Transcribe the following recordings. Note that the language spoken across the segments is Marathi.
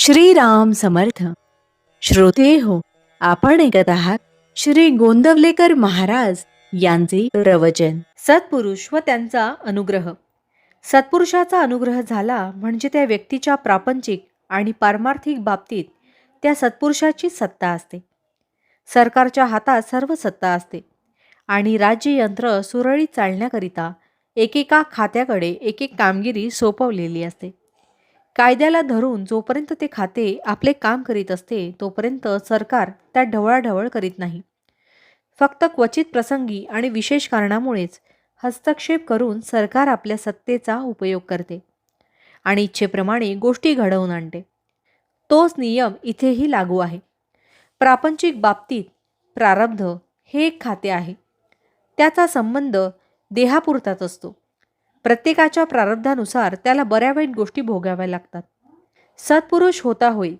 श्रीराम समर्थ. श्रोते हो, आपण ऐकत आहात श्री गोंदवलेकर महाराज यांचे प्रवचन. सत्पुरुष व त्यांचा अनुग्रह. सत्पुरुषाचा अनुग्रह झाला म्हणजे त्या व्यक्तीच्या प्रापंचिक आणि पारमार्थिक बाबतीत त्या सत्पुरुषाची सत्ता असते. सरकारच्या हातात सर्व सत्ता असते आणि राज्ययंत्र सुरळीत चालण्याकरिता एकेका खात्याकडे एक एक कामगिरी सोपवलेली असते. कायद्याला धरून जोपर्यंत ते खाते आपले काम करीत असते तोपर्यंत सरकार त्यात ढवळाढवळ करीत नाही. फक्त क्वचित प्रसंगी आणि विशेष कारणामुळेच हस्तक्षेप करून सरकार आपल्या सत्तेचा उपयोग करते आणि इच्छेप्रमाणे गोष्टी घडवून आणते. तोच नियम इथेही लागू आहे. प्रापंचिक बाबतीत प्रारब्ध हे एक खाते आहे. त्याचा संबंध देहापुरताच असतो. प्रत्येकाच्या प्रारब्धानुसार त्याला बऱ्या वाईट गोष्टी भोगाव्या लागतात. सत्पुरुष होता होय,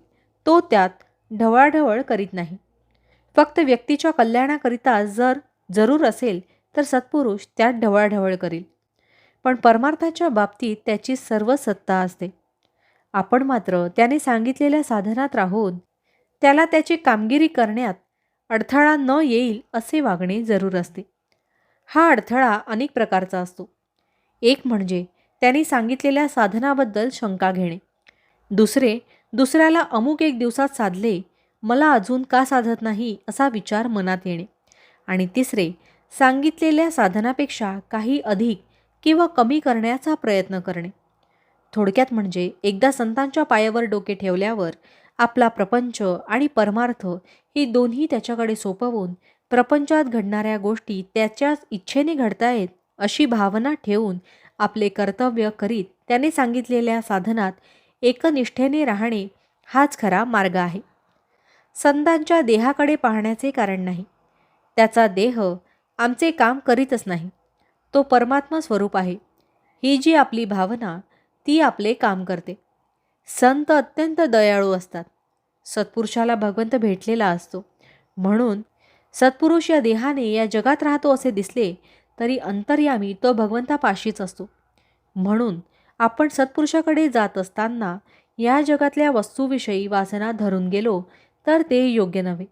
तो त्यात ढवळाढवळ करीत नाही. फक्त व्यक्तीच्या कल्याणाकरिता जर जरूर असेल तर सत्पुरुष त्यात ढवळाढवळ करील, पण परमार्थाच्या बाबतीत त्याची सर्व सत्ता असते. आपण मात्र त्याने सांगितलेल्या साधनात राहून त्याला त्याची कामगिरी करण्यात अडथळा न येईल असे वागणे जरूर असते. हा अडथळा अनेक प्रकारचा असतो. एक म्हणजे त्यांनी सांगितलेल्या साधनाबद्दल शंका घेणे. दुसरे, दुसऱ्याला अमुक एक दिवसात साधले, मला अजून का साधत नाही असा विचार मनात येणे. आणि तिसरे, सांगितलेल्या साधनापेक्षा काही अधिक किंवा कमी करण्याचा प्रयत्न करणे. थोडक्यात म्हणजे एकदा संतांच्या पायावर डोके ठेवल्यावर आपला प्रपंच आणि परमार्थ ही दोन्ही त्याच्याकडे सोपवून प्रपंचात घडणाऱ्या गोष्टी त्याच्याच इच्छेने घडतायत अशी भावना ठेवून आपले कर्तव्य करीत त्याने सांगितलेल्या साधनात एकनिष्ठेने राहणे हाच खरा मार्ग आहे. संतांच्या देहाकडे पाहण्याचे कारण नाही. त्याचा देह आमचे काम करीतच नाही, तो परमात्मा स्वरूप आहे, ही जी आपली भावना ती आपले काम करते. संत अत्यंत दयाळू असतात. सत्पुरुषाला भगवंत भेटलेला असतो. म्हणून सत्पुरुष या देहाने या जगात राहतो असे दिसले तरी अंतर्यामी तो भगवंतापाशीच असतो. म्हणून आपण सत्पुरुषाकडे जात असताना या जगातल्या वस्तूविषयी वासना धरून गेलो तर ते योग्य नव्हे.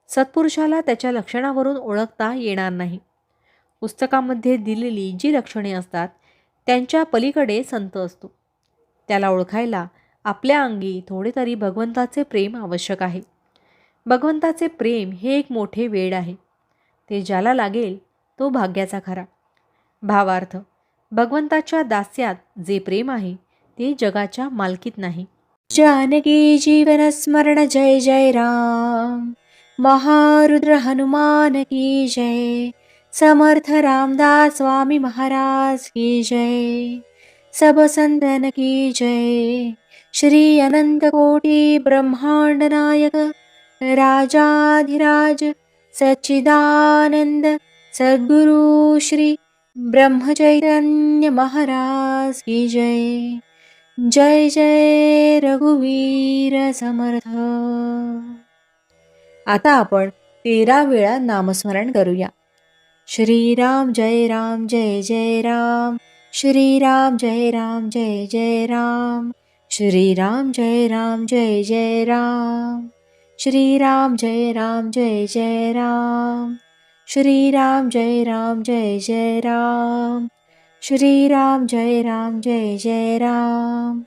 सत्पुरुषाला त्याच्या लक्षणावरून ओळखता येणार नाही. पुस्तकामध्ये दिलेली जी लक्षणे असतात त्यांच्या पलीकडे संत असतो. त्याला ओळखायला आपल्या अंगी थोडे तरी भगवंताचे प्रेम आवश्यक आहे. भगवंताचे प्रेम हे एक मोठे वेड आहे. ते ज्याला लागेल तो भाग्याचा खरा. भावार्थ, भगवंताच्या दास्यात जे प्रेम आहे ते जगाच्या मालकीत नाही. जानकी जीवन स्मरण जय जय राम. महारुद्र हनुमान की जय. समर्थ रामदास स्वामी महाराज की जय. सब संतन की जय. श्री अनंत कोटी ब्रह्मांड नायक राजाधिराज सच्चिदानंद सद्गुरु श्री ब्रह्मचैतन्य महाराज की जय. जय जय रघुवीर समर्थ. आता आपण 13 वेळा नामस्मरण करूया. श्रीराम जय राम जय जय राम. श्रीराम जय राम जय जय राम. श्रीराम जय राम जय जय राम. श्रीराम जय राम जय जय राम. श्रीराम जय राम जय जय राम. श्रीराम जय राम जय जय राम.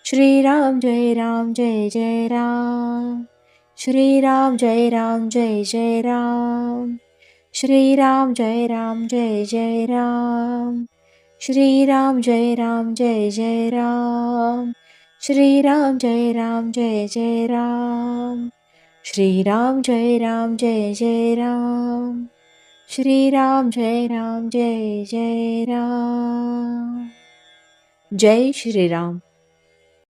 श्रीराम जय राम जय जय राम. श्रीराम जय राम जय जय राम. श्रीराम जय राम जय जय राम. श्रीराम जय राम जय जय राम. श्रीराम जय राम जय जय राम. श्रीराम जय राम जय जय राम. श्रीराम जय राम जय जय राम. जय श्रीराम.